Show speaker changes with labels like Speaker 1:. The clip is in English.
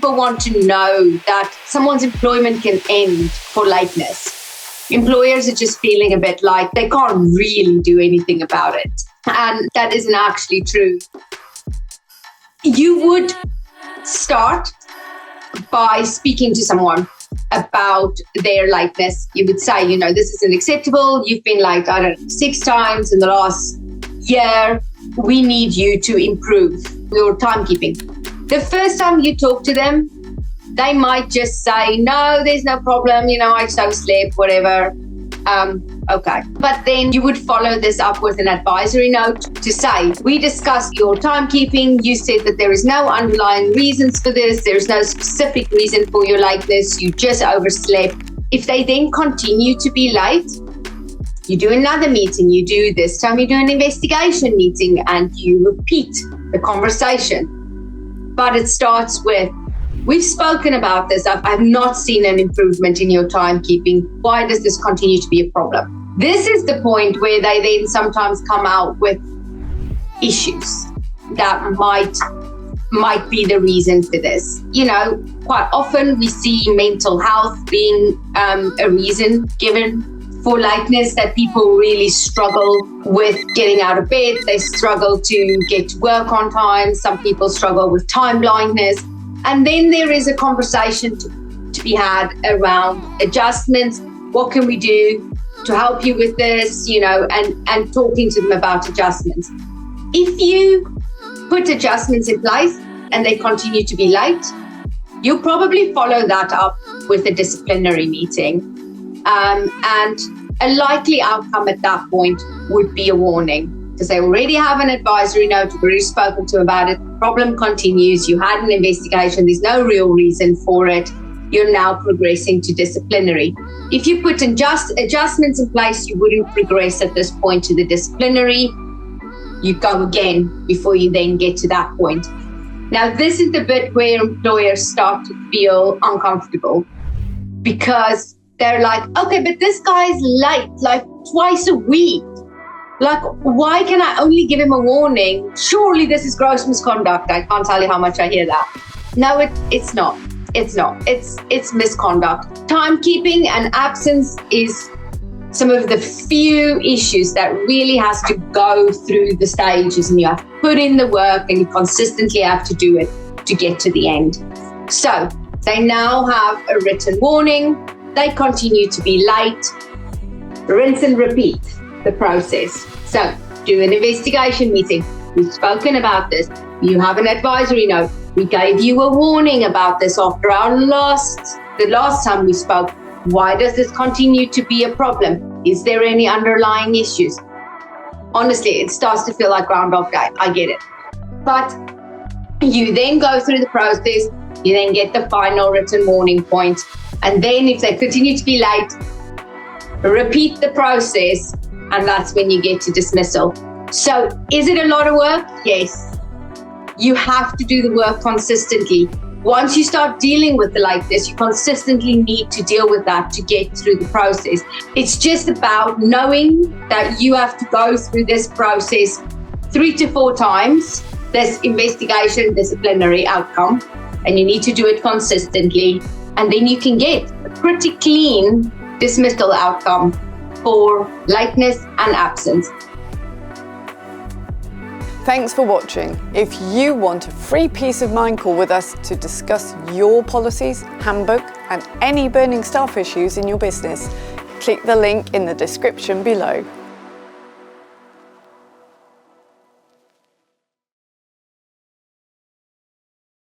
Speaker 1: people want to know that someone's employment can end for lateness. Employers are just feeling a bit like they can't really do anything about it. And that isn't actually true. You would start by speaking to someone about their lateness. You would say, this isn't acceptable. You've been late, 6 times in the last year. We need you to improve your timekeeping. The first time you talk to them, they might just say, no, there's no problem. I just overslept, whatever. Okay. But then you would follow this up with an advisory note to say, we discussed your timekeeping. You said that there is no underlying reasons for this. There's no specific reason for your lateness. You just overslept. If they then continue to be late, you do another meeting. You do this time, you do an investigation meeting and you repeat the conversation. But it starts with, we've spoken about this. I've not seen an improvement in your timekeeping. Why does this continue to be a problem? This is the point where they then sometimes come out with issues that might be the reason for this. Quite often we see mental health being a reason given for lateness, that people really struggle with getting out of bed. They struggle to get to work on time. Some people struggle with time blindness. And then there is a conversation to be had around adjustments. What can we do to help you with this, and talking to them about adjustments. If you put adjustments in place and they continue to be late, you'll probably follow that up with a disciplinary meeting. And a likely outcome at that point would be a warning, because they already have an advisory note, you've already spoken to about it, problem continues, you had an investigation, there's no real reason for it, you're now progressing to disciplinary. If you put adjustments in place, you wouldn't progress at this point to the disciplinary. You go again before you then get to that point. Now, this is the bit where employers start to feel uncomfortable, because they're like, okay, but this guy's late like twice a week. Like, why can I only give him a warning? Surely this is gross misconduct. I can't tell you how much I hear that. No, it's not. It's not. It's misconduct. Timekeeping and absence is some of the few issues that really has to go through the stages, and you have to put in the work and you consistently have to do it to get to the end. So they now have a written warning. They continue to be late. Rinse and repeat the process. So do an investigation meeting. We've spoken about this. You have an advisory note. We gave you a warning about this after the last time we spoke. Why does this continue to be a problem? Is there any underlying issues? Honestly, it starts to feel like Groundhog Day. I get it. But you then go through the process. You then get the final written warning point. And then if they continue to be late, repeat the process. And that's when you get to dismissal. So is it a lot of work? Yes. You have to do the work consistently. Once you start dealing with the lateness, you consistently need to deal with that to get through the process. It's just about knowing that you have to go through this process 3 to 4 times, this investigation, disciplinary outcome, and you need to do it consistently. And then you can get a pretty clean dismissal outcome for lateness and absence.
Speaker 2: Thanks for watching. If you want a free peace of mind call with us to discuss your policies, handbook, and any burning staff issues in your business, click the link in the description below.